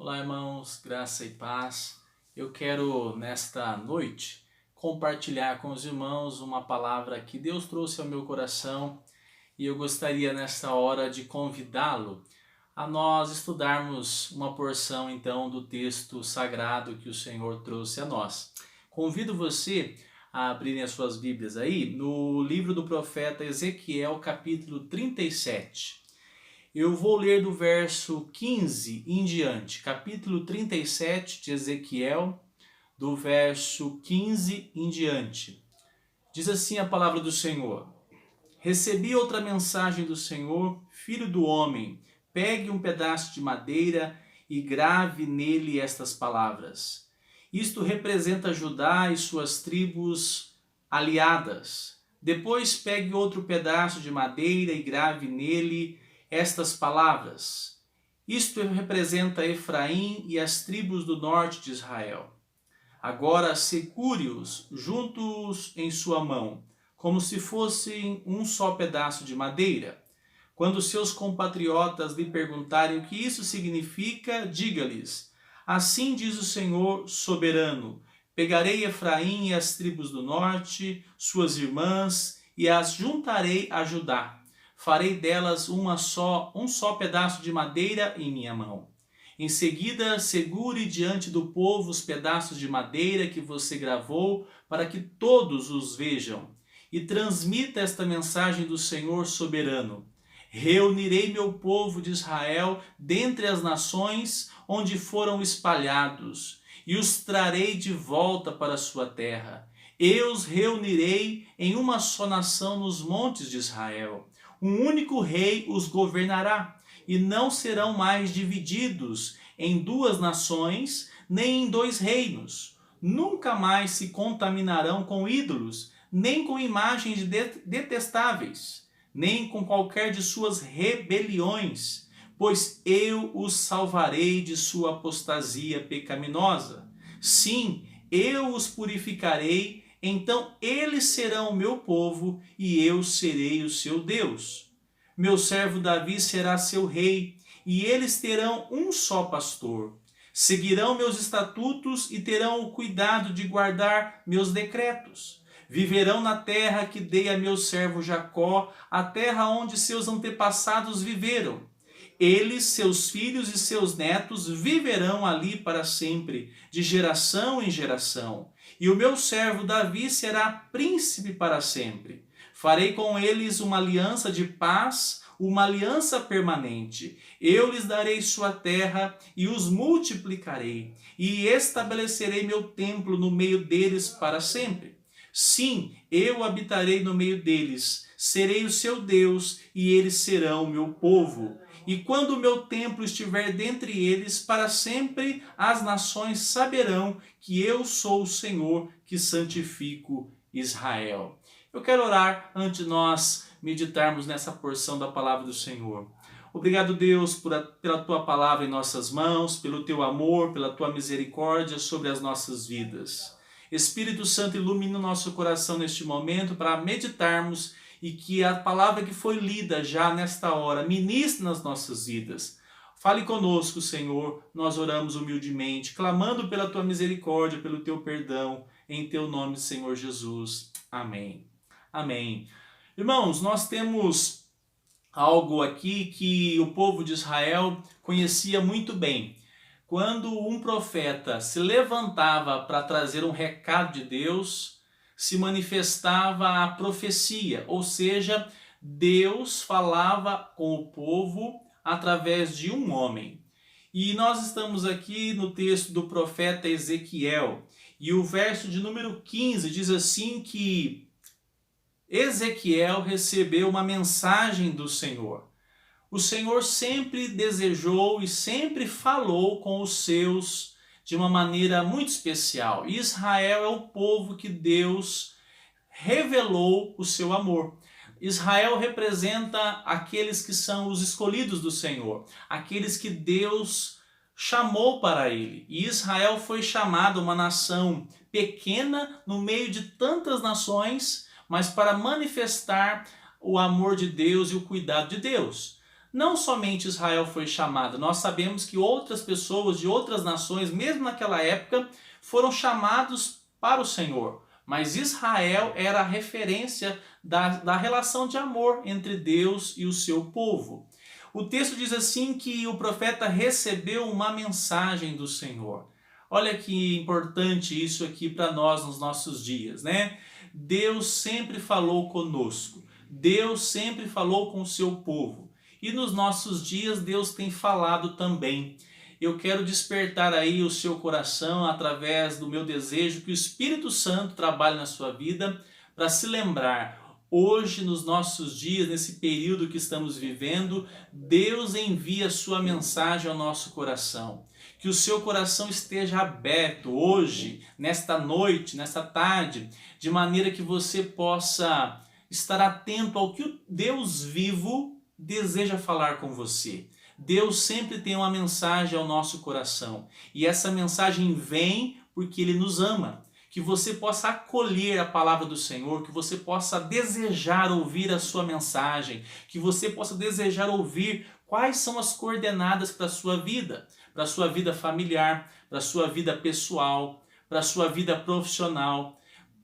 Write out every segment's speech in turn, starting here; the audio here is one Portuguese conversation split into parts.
Olá, irmãos, graça e paz. Eu quero, nesta noite, compartilhar com os irmãos uma palavra que Deus trouxe ao meu coração e eu gostaria, nesta hora, de convidá-lo a nós estudarmos uma porção, então, do texto sagrado que o Senhor trouxe a nós. Convido você a abrirem as suas Bíblias aí no livro do profeta Ezequiel, capítulo 37. Eu vou ler do verso 15 em diante, capítulo 37 de Ezequiel, do verso 15 em diante. Diz assim a palavra do Senhor: Recebi outra mensagem do Senhor, filho do homem, pegue um pedaço de madeira e grave nele estas palavras. Isto representa Judá e suas tribos aliadas. Depois pegue outro pedaço de madeira e grave nele estas palavras. Isto representa Efraim e as tribos do norte de Israel. Agora segure-os juntos em sua mão, como se fossem um só pedaço de madeira. Quando seus compatriotas lhe perguntarem o que isso significa, diga-lhes: assim diz o Senhor soberano: pegarei Efraim e as tribos do norte, suas irmãs, e as juntarei a Judá. Farei delas um só pedaço de madeira em minha mão. Em seguida, segure diante do povo os pedaços de madeira que você gravou, para que todos os vejam. E transmita esta mensagem do Senhor soberano: reunirei meu povo de Israel dentre as nações onde foram espalhados, e os trarei de volta para a sua terra. Eu os reunirei em uma só nação nos montes de Israel. Um único rei os governará, e não serão mais divididos em duas nações, nem em dois reinos. Nunca mais se contaminarão com ídolos, nem com imagens detestáveis, nem com qualquer de suas rebeliões, pois eu os salvarei de sua apostasia pecaminosa. Sim, eu os purificarei, então eles serão o meu povo e eu serei o seu Deus. Meu servo Davi será seu rei e eles terão um só pastor. Seguirão meus estatutos e terão o cuidado de guardar meus decretos. Viverão na terra que dei a meu servo Jacó, a terra onde seus antepassados viveram. Eles, seus filhos e seus netos viverão ali para sempre, de geração em geração. E o meu servo Davi será príncipe para sempre. Farei com eles uma aliança de paz, uma aliança permanente. Eu lhes darei sua terra e os multiplicarei, e estabelecerei meu templo no meio deles para sempre. Sim, eu habitarei no meio deles, serei o seu Deus e eles serão o meu povo. E quando o meu templo estiver dentre eles, para sempre as nações saberão que eu sou o Senhor que santifico Israel. Eu quero orar antes de nós meditarmos nessa porção da palavra do Senhor. Obrigado, Deus, pela tua palavra em nossas mãos, pelo teu amor, pela tua misericórdia sobre as nossas vidas. Espírito Santo, ilumina o nosso coração neste momento para meditarmos e que a palavra que foi lida já nesta hora ministre nas nossas vidas. Fale conosco, Senhor, nós oramos humildemente, clamando pela tua misericórdia, pelo teu perdão, em teu nome, Senhor Jesus. Amém. Amém. Irmãos, nós temos algo aqui que o povo de Israel conhecia muito bem. Quando um profeta se levantava para trazer um recado de Deus, se manifestava a profecia, ou seja, Deus falava com o povo através de um homem. E nós estamos aqui no texto do profeta Ezequiel, e o verso de número 15 diz assim que Ezequiel recebeu uma mensagem do Senhor. O Senhor sempre desejou e sempre falou com os seus de uma maneira muito especial. Israel é o povo que Deus revelou o seu amor. Israel representa aqueles que são os escolhidos do Senhor, aqueles que Deus chamou para ele. E Israel foi chamado uma nação pequena no meio de tantas nações, mas para manifestar o amor de Deus e o cuidado de Deus. Não somente Israel foi chamado, nós sabemos que outras pessoas de outras nações, mesmo naquela época, foram chamados para o Senhor. Mas Israel era a referência da relação de amor entre Deus e o seu povo. O texto diz assim que o profeta recebeu uma mensagem do Senhor. Olha que importante isso aqui para nós nos nossos dias, né? Deus sempre falou conosco. Deus sempre falou com o seu povo. E nos nossos dias Deus tem falado também. Eu quero despertar aí o seu coração através do meu desejo que o Espírito Santo trabalhe na sua vida para se lembrar. Hoje, nos nossos dias, nesse período que estamos vivendo, Deus envia a sua mensagem ao nosso coração. Que o seu coração esteja aberto hoje, nesta noite, nesta tarde, de maneira que você possa estar atento ao que o Deus vivo deseja falar com você. Deus sempre tem uma mensagem ao nosso coração. E essa mensagem vem porque Ele nos ama. Que você possa acolher a palavra do Senhor, que você possa desejar ouvir a sua mensagem, que você possa desejar ouvir quais são as coordenadas para a sua vida familiar, para a sua vida pessoal, para a sua vida profissional.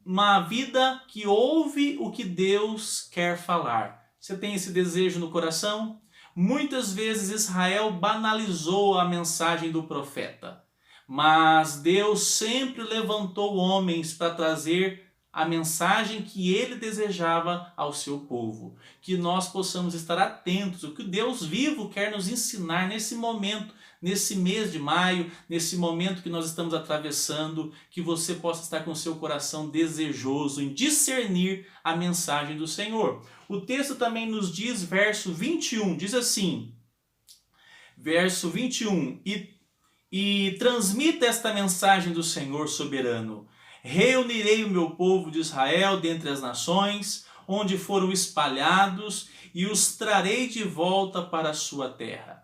Uma vida que ouve o que Deus quer falar. Você tem esse desejo no coração? Muitas vezes Israel banalizou a mensagem do profeta, mas Deus sempre levantou homens para trazer a mensagem que Ele desejava ao seu povo. Que nós possamos estar atentos ao que Deus vivo quer nos ensinar nesse momento, nesse mês de maio, nesse momento que nós estamos atravessando, que você possa estar com o seu coração desejoso em discernir a mensagem do Senhor. O texto também nos diz, verso 21, diz assim, verso 21, e transmita esta mensagem do Senhor soberano. Reunirei o meu povo de Israel dentre as nações, onde foram espalhados, e os trarei de volta para a sua terra.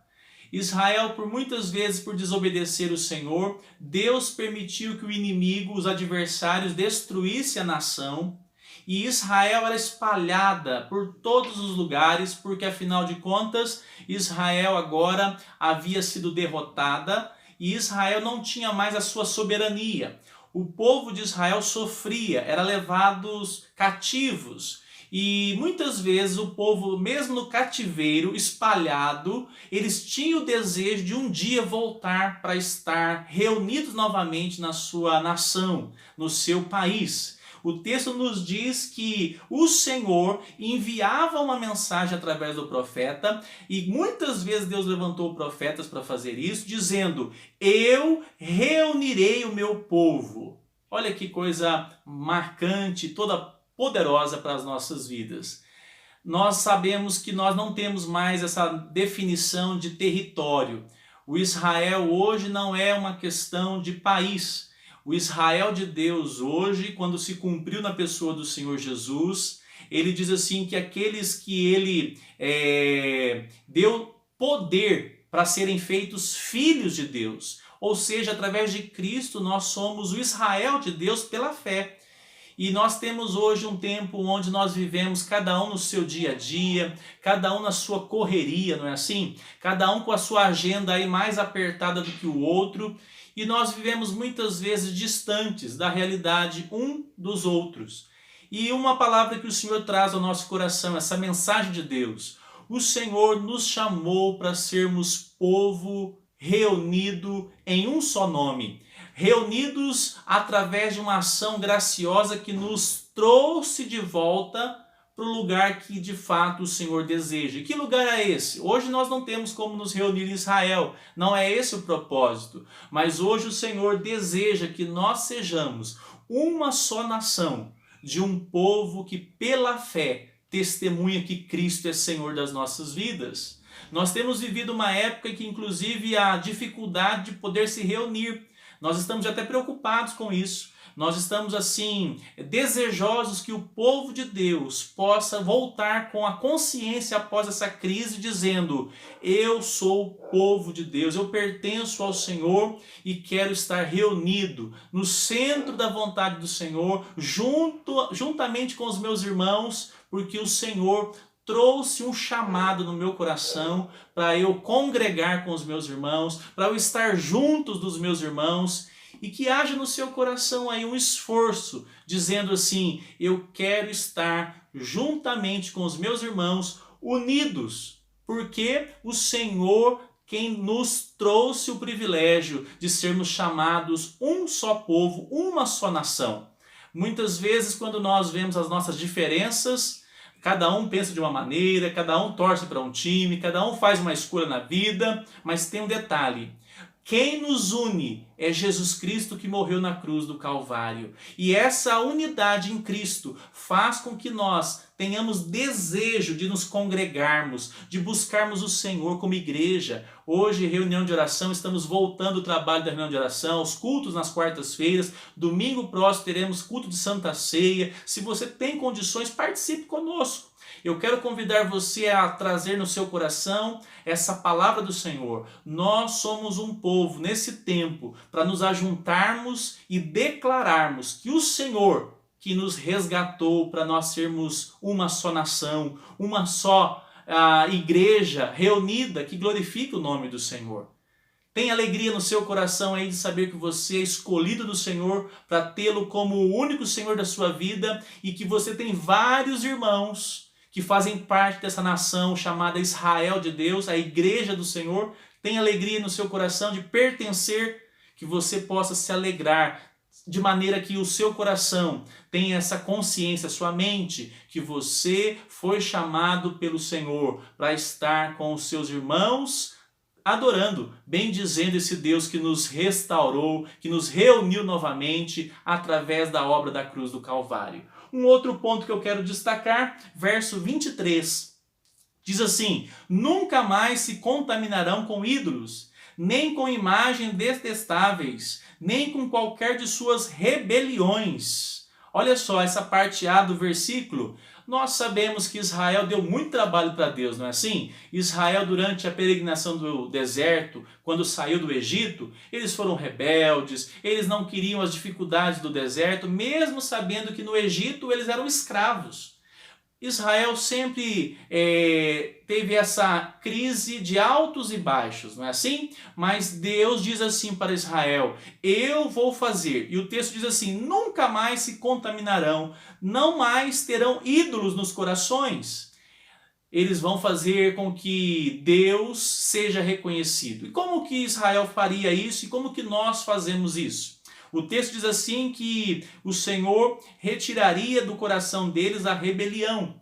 Israel, por muitas vezes, por desobedecer o Senhor, Deus permitiu que o inimigo, os adversários, destruísse a nação, e Israel era espalhada por todos os lugares, porque afinal de contas, Israel agora havia sido derrotada, e Israel não tinha mais a sua soberania. O povo de Israel sofria, era levados cativos. E muitas vezes o povo, mesmo no cativeiro, espalhado, eles tinham o desejo de um dia voltar para estar reunidos novamente na sua nação, no seu país. O texto nos diz que o Senhor enviava uma mensagem através do profeta, e muitas vezes Deus levantou profetas para fazer isso, dizendo: eu reunirei o meu povo. Olha que coisa marcante, toda poderosa para as nossas vidas. Nós sabemos que nós não temos mais essa definição de território. O Israel hoje não é uma questão de país. O Israel de Deus hoje, quando se cumpriu na pessoa do Senhor Jesus, ele diz assim que aqueles que ele deu poder para serem feitos filhos de Deus, ou seja, através de Cristo nós somos o Israel de Deus pela fé. E nós temos hoje um tempo onde nós vivemos cada um no seu dia a dia, cada um na sua correria, não é assim? Cada um com a sua agenda aí mais apertada do que o outro. E nós vivemos muitas vezes distantes da realidade um dos outros. E uma palavra que o Senhor traz ao nosso coração, essa mensagem de Deus. O Senhor nos chamou para sermos povo reunido em um só nome. Reunidos através de uma ação graciosa que nos trouxe de volta para o lugar que de fato o Senhor deseja. E que lugar é esse? Hoje nós não temos como nos reunir em Israel, não é esse o propósito. Mas hoje o Senhor deseja que nós sejamos uma só nação, de um povo que pela fé testemunha que Cristo é Senhor das nossas vidas. Nós temos vivido uma época que inclusive há dificuldade de poder se reunir. Nós estamos até preocupados com isso. Nós estamos assim, desejosos que o povo de Deus possa voltar com a consciência após essa crise, dizendo: eu sou o povo de Deus, eu pertenço ao Senhor e quero estar reunido no centro da vontade do Senhor, juntamente com os meus irmãos, porque o Senhor trouxe um chamado no meu coração para eu congregar com os meus irmãos, para eu estar juntos dos meus irmãos, e que haja no seu coração aí um esforço, dizendo assim: eu quero estar juntamente com os meus irmãos, unidos, porque o Senhor quem nos trouxe o privilégio de sermos chamados um só povo, uma só nação. Muitas vezes, quando nós vemos as nossas diferenças, cada um pensa de uma maneira, cada um torce para um time, cada um faz uma escolha na vida, mas tem um detalhe: quem nos une é Jesus Cristo, que morreu na cruz do Calvário. E essa unidade em Cristo faz com que nós tenhamos desejo de nos congregarmos, de buscarmos o Senhor como igreja. Hoje, reunião de oração, estamos voltando ao trabalho da reunião de oração, os cultos nas quartas-feiras. Domingo próximo teremos culto de Santa Ceia. Se você tem condições, participe conosco. Eu quero convidar você a trazer no seu coração essa palavra do Senhor. Nós somos um povo nesse tempo para nos ajuntarmos e declararmos que o Senhor que nos resgatou para nós sermos uma só nação, uma só igreja reunida que glorifica o nome do Senhor. Tem alegria no seu coração aí de saber que você é escolhido do Senhor para tê-lo como o único Senhor da sua vida e que você tem vários irmãos que fazem parte dessa nação chamada Israel de Deus, a igreja do Senhor. Tem alegria no seu coração de pertencer, que você possa se alegrar, de maneira que o seu coração tenha essa consciência, sua mente, que você foi chamado pelo Senhor para estar com os seus irmãos, adorando, bendizendo esse Deus que nos restaurou, que nos reuniu novamente através da obra da cruz do Calvário. Um outro ponto que eu quero destacar, verso 23, diz assim: nunca mais se contaminarão com ídolos, nem com imagens detestáveis, nem com qualquer de suas rebeliões. Olha só essa parte A do versículo. Nós sabemos que Israel deu muito trabalho para Deus, não é assim? Israel, durante a peregrinação do deserto, quando saiu do Egito, eles foram rebeldes, eles não queriam as dificuldades do deserto, mesmo sabendo que no Egito eles eram escravos. Israel sempre teve essa crise de altos e baixos, não é assim? Mas Deus diz assim para Israel: eu vou fazer. E o texto diz assim: nunca mais se contaminarão, não mais terão ídolos nos corações. Eles vão fazer com que Deus seja reconhecido. E como que Israel faria isso e como que nós fazemos isso? O texto diz assim que o Senhor retiraria do coração deles a rebelião.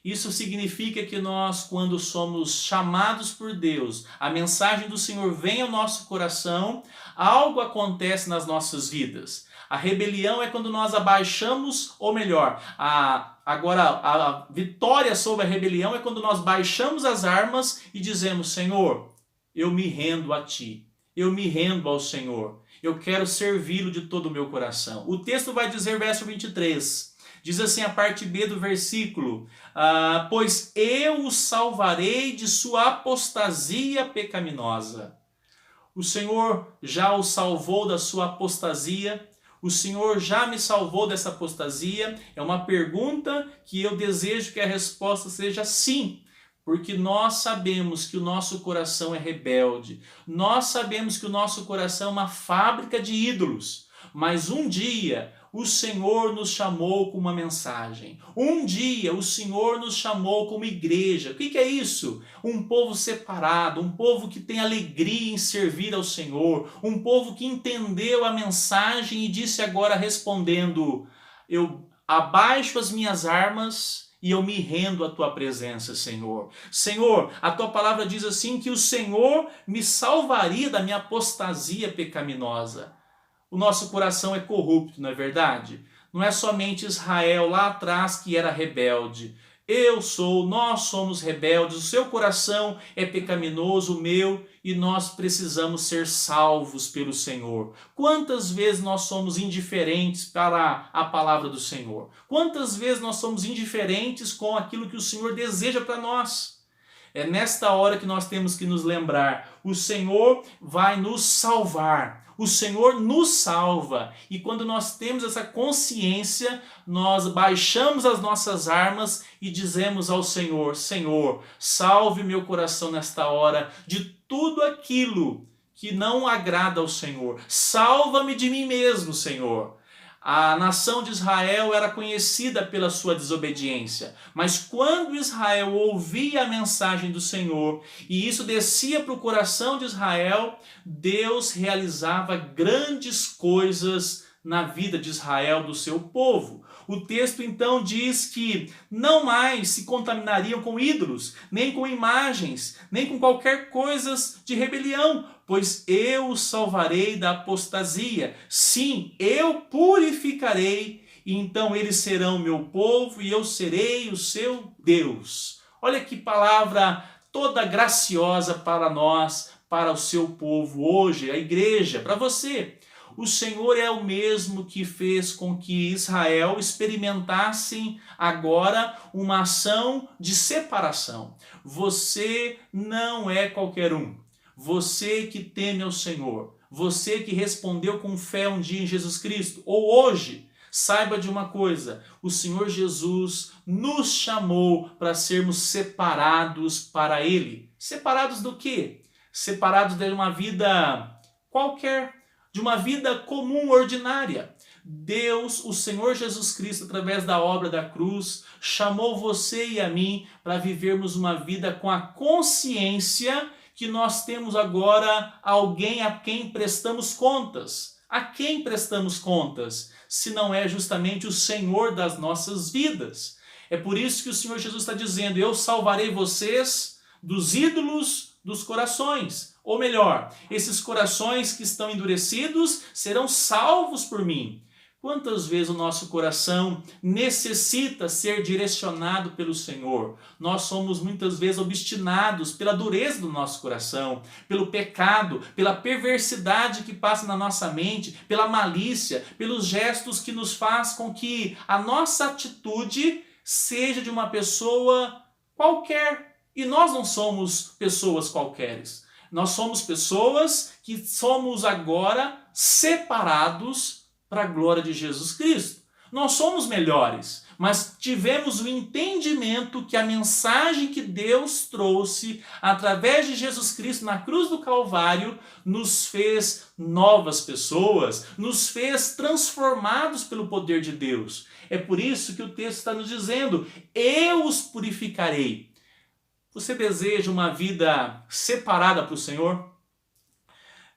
Isso significa que nós, quando somos chamados por Deus, a mensagem do Senhor vem ao nosso coração, algo acontece nas nossas vidas. A rebelião é quando nós abaixamos, ou melhor, a vitória sobre a rebelião é quando nós baixamos as armas e dizemos: Senhor, eu me rendo a Ti, eu me rendo ao Senhor. Eu quero servi-lo de todo o meu coração. O texto vai dizer, verso 23, diz assim a parte B do versículo: pois eu o salvarei de sua apostasia pecaminosa. O Senhor já o salvou da sua apostasia. O Senhor já me salvou dessa apostasia? É uma pergunta que eu desejo que a resposta seja sim. Porque nós sabemos que o nosso coração é rebelde. Nós sabemos que o nosso coração é uma fábrica de ídolos. Mas um dia o Senhor nos chamou com uma mensagem. Um dia o Senhor nos chamou como igreja. O que é isso? Um povo separado, um povo que tem alegria em servir ao Senhor. Um povo que entendeu a mensagem e disse agora respondendo: eu abaixo as minhas armas e eu me rendo à tua presença, Senhor. Senhor, a tua palavra diz assim que o Senhor me salvaria da minha apostasia pecaminosa. O nosso coração é corrupto, não é verdade? Não é somente Israel lá atrás que era rebelde. Nós somos rebeldes, o seu coração é pecaminoso, o meu, e nós precisamos ser salvos pelo Senhor. Quantas vezes nós somos indiferentes para a palavra do Senhor? Quantas vezes nós somos indiferentes com aquilo que o Senhor deseja para nós? É nesta hora que nós temos que nos lembrar: o Senhor vai nos salvar. O Senhor nos salva. E quando nós temos essa consciência, nós baixamos as nossas armas e dizemos ao Senhor: Senhor, salve meu coração nesta hora de tudo aquilo que não agrada ao Senhor. Salva-me de mim mesmo, Senhor. A nação de Israel era conhecida pela sua desobediência, mas quando Israel ouvia a mensagem do Senhor e isso descia para o coração de Israel, Deus realizava grandes coisas na vida de Israel, do seu povo. O texto então diz que não mais se contaminariam com ídolos, nem com imagens, nem com qualquer coisa de rebelião, pois eu os salvarei da apostasia. Sim, eu purificarei, e então eles serão meu povo e eu serei o seu Deus. Olha que palavra toda graciosa para nós, para o seu povo hoje, a igreja, para você. O Senhor é o mesmo que fez com que Israel experimentasse agora uma ação de separação. Você não é qualquer um. Você que teme ao Senhor, você que respondeu com fé um dia em Jesus Cristo, ou hoje, saiba de uma coisa: o Senhor Jesus nos chamou para sermos separados para Ele. Separados do quê? Separados de uma vida qualquer, de uma vida comum, ordinária. Deus, o Senhor Jesus Cristo, através da obra da cruz, chamou você e a mim para vivermos uma vida com a consciência que nós temos agora alguém a quem prestamos contas. A quem prestamos contas? Se não é justamente o Senhor das nossas vidas. É por isso que o Senhor Jesus está dizendo: eu salvarei vocês dos ídolos dos corações. Ou melhor, esses corações que estão endurecidos serão salvos por mim. Quantas vezes o nosso coração necessita ser direcionado pelo Senhor? Nós somos muitas vezes obstinados pela dureza do nosso coração, pelo pecado, pela perversidade que passa na nossa mente, pela malícia, pelos gestos que nos faz com que a nossa atitude seja de uma pessoa qualquer. E nós não somos pessoas qualqueres. Nós somos pessoas que somos agora separados para a glória de Jesus Cristo. Nós somos melhores, mas tivemos o entendimento que a mensagem que Deus trouxe através de Jesus Cristo na cruz do Calvário nos fez novas pessoas, nos fez transformados pelo poder de Deus. É por isso que o texto está nos dizendo: eu os purificarei. Você deseja uma vida separada para o Senhor?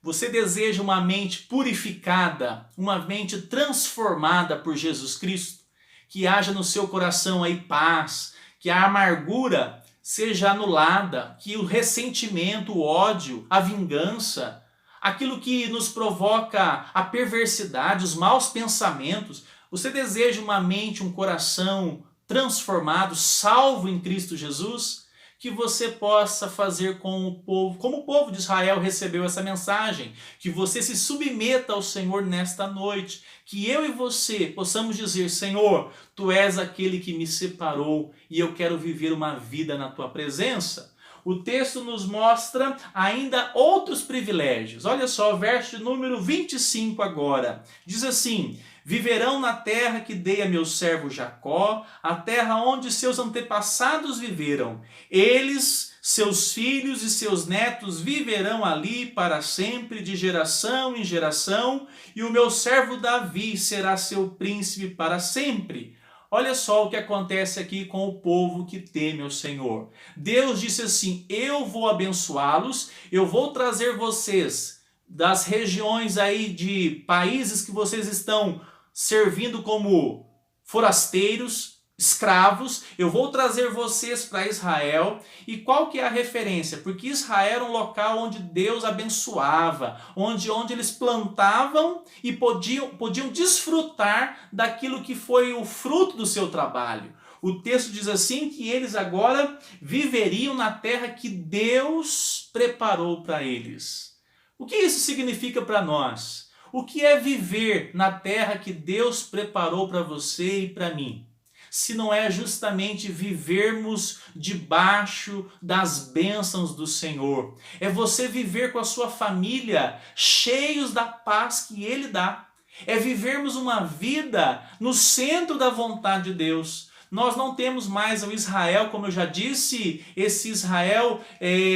Você deseja uma mente purificada, uma mente transformada por Jesus Cristo? Que haja no seu coração aí paz, que a amargura seja anulada, que o ressentimento, o ódio, a vingança, aquilo que nos provoca a perversidade, os maus pensamentos. Você deseja uma mente, um coração transformado, salvo em Cristo Jesus? Que você possa fazer com o povo, como o povo de Israel recebeu essa mensagem, que você se submeta ao Senhor nesta noite, que eu e você possamos dizer: Senhor, Tu és aquele que me separou e eu quero viver uma vida na Tua presença. O texto nos mostra ainda outros privilégios. Olha só, verso número 25 agora. Diz assim: viverão na terra que dei a meu servo Jacó, a terra onde seus antepassados viveram. Eles, seus filhos e seus netos viverão ali para sempre, de geração em geração, e o meu servo Davi será seu príncipe para sempre. Olha só o que acontece aqui com o povo que teme ao Senhor. Deus disse assim: eu vou abençoá-los, eu vou trazer vocês das regiões aí de países que vocês estão servindo como forasteiros, escravos, eu vou trazer vocês para Israel. E qual que é a referência? Porque Israel era um local onde Deus abençoava, onde eles plantavam e podiam desfrutar daquilo que foi o fruto do seu trabalho. O texto diz assim que eles agora viveriam na terra que Deus preparou para eles. O que isso significa para nós? O que é viver na terra que Deus preparou para você e para mim? se não é justamente vivermos debaixo das bênçãos do Senhor? É você viver com a sua família cheios da paz que Ele dá. É vivermos uma vida no centro da vontade de Deus. Nós não temos mais o Israel, como eu já disse, esse Israel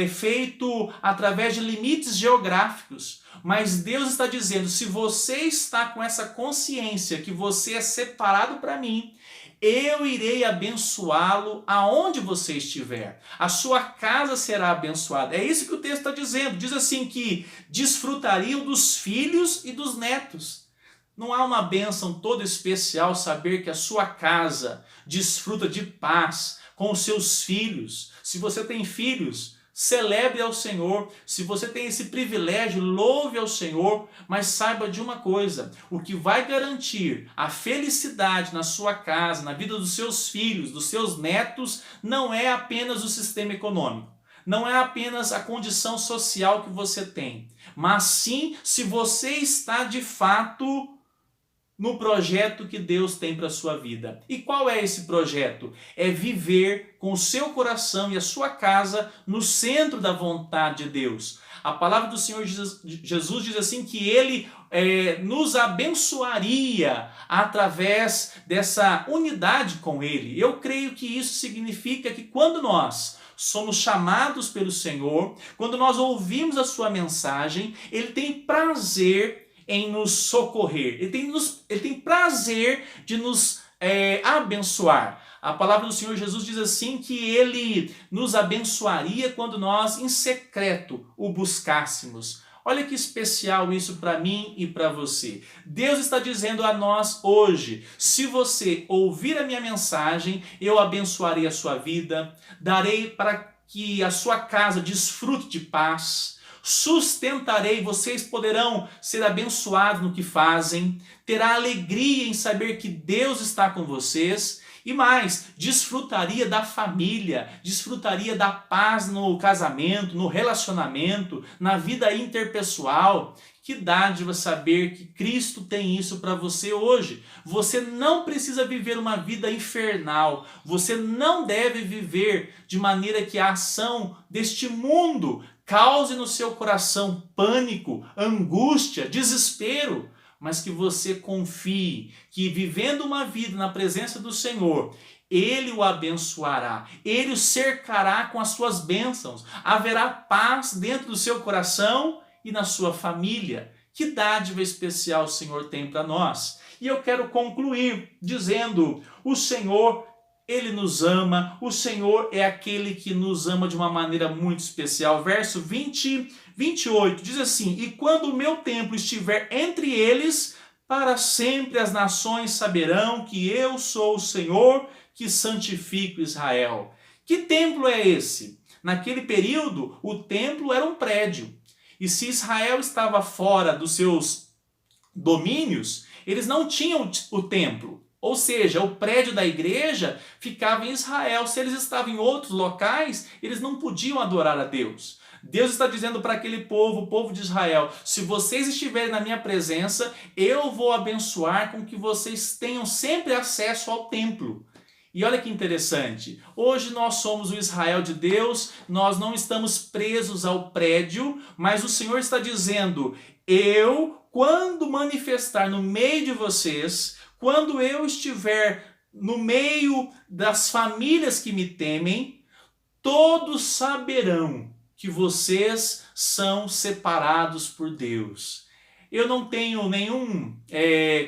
feito através de limites geográficos. Mas Deus está dizendo, se você está com essa consciência que você é separado para mim, eu irei abençoá-lo aonde você estiver. A sua casa será abençoada. É isso que o texto está dizendo. Diz assim que desfrutariam dos filhos e dos netos. Não há uma bênção toda especial saber que a sua casa desfruta de paz com os seus filhos? Se você tem filhos, celebre ao Senhor. Se você tem esse privilégio, louve ao Senhor. Mas saiba de uma coisa, o que vai garantir a felicidade na sua casa, na vida dos seus filhos, dos seus netos, não é apenas o sistema econômico. Não é apenas a condição social que você tem. Mas sim, se você está de fato no projeto que Deus tem para a sua vida. E qual é esse projeto? É viver com o seu coração e a sua casa no centro da vontade de Deus. A palavra do Senhor Jesus diz assim que Ele nos abençoaria através dessa unidade com Ele. Eu creio que isso significa que quando nós somos chamados pelo Senhor, quando nós ouvimos a sua mensagem, Ele tem prazer em nos socorrer. Ele tem prazer de nos abençoar. A palavra do Senhor Jesus diz assim que Ele nos abençoaria quando nós em secreto o buscássemos. Olha que especial isso para mim e para você. Deus está dizendo a nós hoje, se você ouvir a minha mensagem, eu abençoarei a sua vida, darei para que a sua casa desfrute de paz, sustentarei, vocês poderão ser abençoados no que fazem, terá alegria em saber que Deus está com vocês e mais, desfrutaria da família, desfrutaria da paz no casamento, no relacionamento, na vida interpessoal. Que dádiva saber que Cristo tem isso para você hoje. Você não precisa viver uma vida infernal. Você não deve viver de maneira que a ação deste mundo cause no seu coração pânico, angústia, desespero. Mas que você confie que vivendo uma vida na presença do Senhor, Ele o abençoará, Ele o cercará com as suas bênçãos. Haverá paz dentro do seu coração e na sua família. Que dádiva especial o Senhor tem para nós. E eu quero concluir dizendo, o Senhor, Ele nos ama, o Senhor é aquele que nos ama de uma maneira muito especial. Verso 28 diz assim, e quando o meu templo estiver entre eles, para sempre as nações saberão que eu sou o Senhor que santifico Israel. Que templo é esse? Naquele período, o templo era um prédio. E se Israel estava fora dos seus domínios, eles não tinham o templo. Ou seja, o prédio da igreja ficava em Israel. Se eles estavam em outros locais, eles não podiam adorar a Deus. Deus está dizendo para aquele povo, o povo de Israel, se vocês estiverem na minha presença, eu vou abençoar com que vocês tenham sempre acesso ao templo. E olha que interessante, hoje nós somos o Israel de Deus, nós não estamos presos ao prédio, mas o Senhor está dizendo, eu, quando manifestar no meio de vocês, quando eu estiver no meio das famílias que me temem, todos saberão que vocês são separados por Deus. Eu não tenho nenhum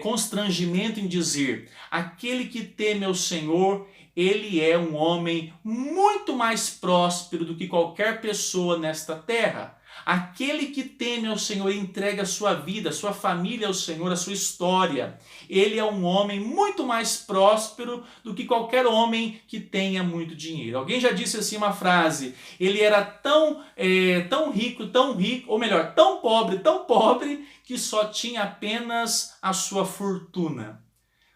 constrangimento em dizer, aquele que teme ao Senhor, ele é um homem muito mais próspero do que qualquer pessoa nesta terra. Aquele que teme ao Senhor e entrega a sua vida, a sua família ao Senhor, a sua história, ele é um homem muito mais próspero do que qualquer homem que tenha muito dinheiro. Alguém já disse assim uma frase, ele era tão rico, ou melhor, tão pobre, que só tinha apenas a sua fortuna.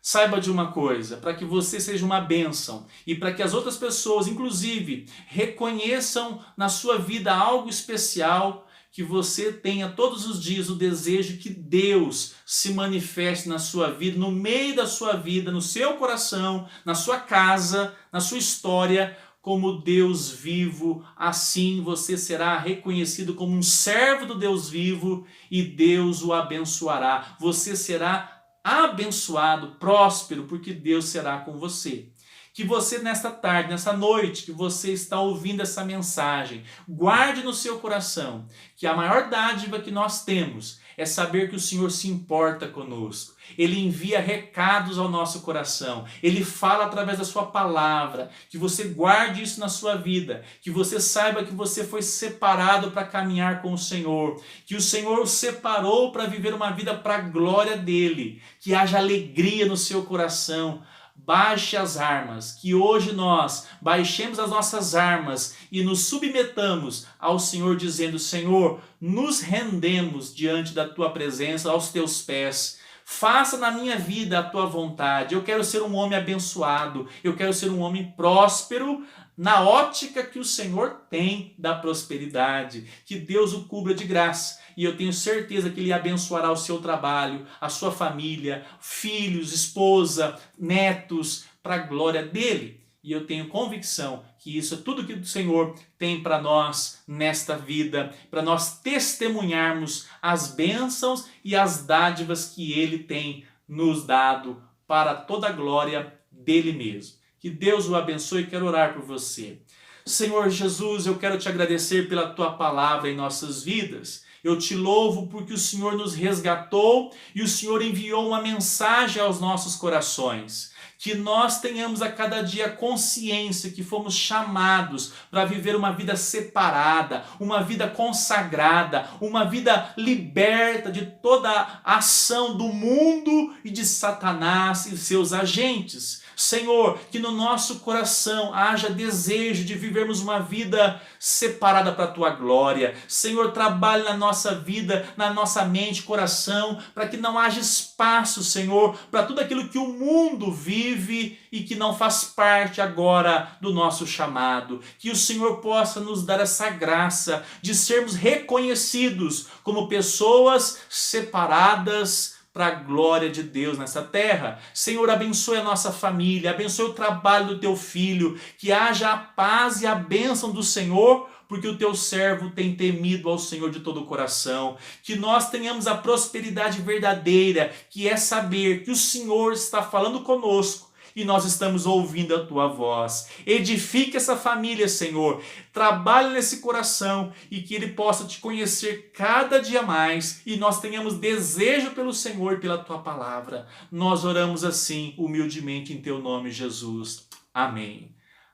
Saiba de uma coisa, para que você seja uma bênção e para que as outras pessoas, inclusive, reconheçam na sua vida algo especial, que você tenha todos os dias o desejo que Deus se manifeste na sua vida, no meio da sua vida, no seu coração, na sua casa, na sua história, como Deus vivo. Assim você será reconhecido como um servo do Deus vivo e Deus o abençoará. Você será abençoado, próspero, porque Deus será com você. Que você nesta tarde, nessa noite que você está ouvindo essa mensagem, guarde no seu coração que a maior dádiva que nós temos é saber que o Senhor se importa conosco. Ele envia recados ao nosso coração. Ele fala através da sua palavra. Que você guarde isso na sua vida. Que você saiba que você foi separado para caminhar com o Senhor. Que o Senhor o separou para viver uma vida para a glória dele. Que haja alegria no seu coração. Baixe as armas, que hoje nós baixemos as nossas armas e nos submetamos ao Senhor dizendo: Senhor, nos rendemos diante da tua presença, aos teus pés. Faça na minha vida a tua vontade. Eu quero ser um homem abençoado, eu quero ser um homem próspero na ótica que o Senhor tem da prosperidade. Que Deus o cubra de graça. E eu tenho certeza que Ele abençoará o seu trabalho, a sua família, filhos, esposa, netos, para a glória dEle. E eu tenho convicção que isso é tudo que o Senhor tem para nós nesta vida, para nós testemunharmos as bênçãos e as dádivas que Ele tem nos dado para toda a glória dEle mesmo. Que Deus o abençoe e quero orar por você. Senhor Jesus, eu quero te agradecer pela tua palavra em nossas vidas. Eu te louvo porque o Senhor nos resgatou e o Senhor enviou uma mensagem aos nossos corações. Que nós tenhamos a cada dia consciência que fomos chamados para viver uma vida separada, uma vida consagrada, uma vida liberta de toda a ação do mundo e de Satanás e seus agentes. Senhor, que no nosso coração haja desejo de vivermos uma vida separada para a tua glória. Senhor, trabalhe na nossa vida, na nossa mente, coração, para que não haja espaço, Senhor, para tudo aquilo que o mundo vive e que não faz parte agora do nosso chamado. Que o Senhor possa nos dar essa graça de sermos reconhecidos como pessoas separadas para a glória de Deus nessa terra. Senhor, abençoe a nossa família, abençoe o trabalho do teu filho, que haja a paz e a bênção do Senhor, porque o teu servo tem temido ao Senhor de todo o coração. Que nós tenhamos a prosperidade verdadeira, que é saber que o Senhor está falando conosco e nós estamos ouvindo a tua voz. Edifique essa família, Senhor. Trabalhe nesse coração e que ele possa te conhecer cada dia mais e nós tenhamos desejo pelo Senhor e pela tua palavra. Nós oramos assim, humildemente, em teu nome, Jesus. Amém.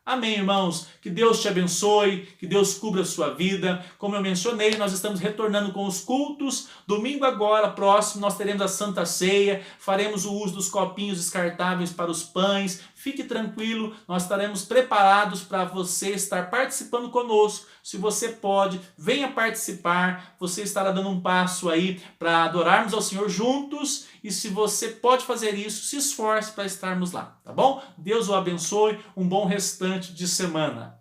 Amém, irmãos. Que Deus te abençoe, que Deus cubra a sua vida. Como eu mencionei, nós estamos retornando com os cultos. Domingo agora, próximo, nós teremos a Santa Ceia. Faremos o uso dos copinhos descartáveis para os pães. Fique tranquilo, nós estaremos preparados para você estar participando conosco. Se você pode, venha participar. Você estará dando um passo aí para adorarmos ao Senhor juntos. E se você pode fazer isso, se esforce para estarmos lá, tá bom? Deus o abençoe, um bom restante de semana.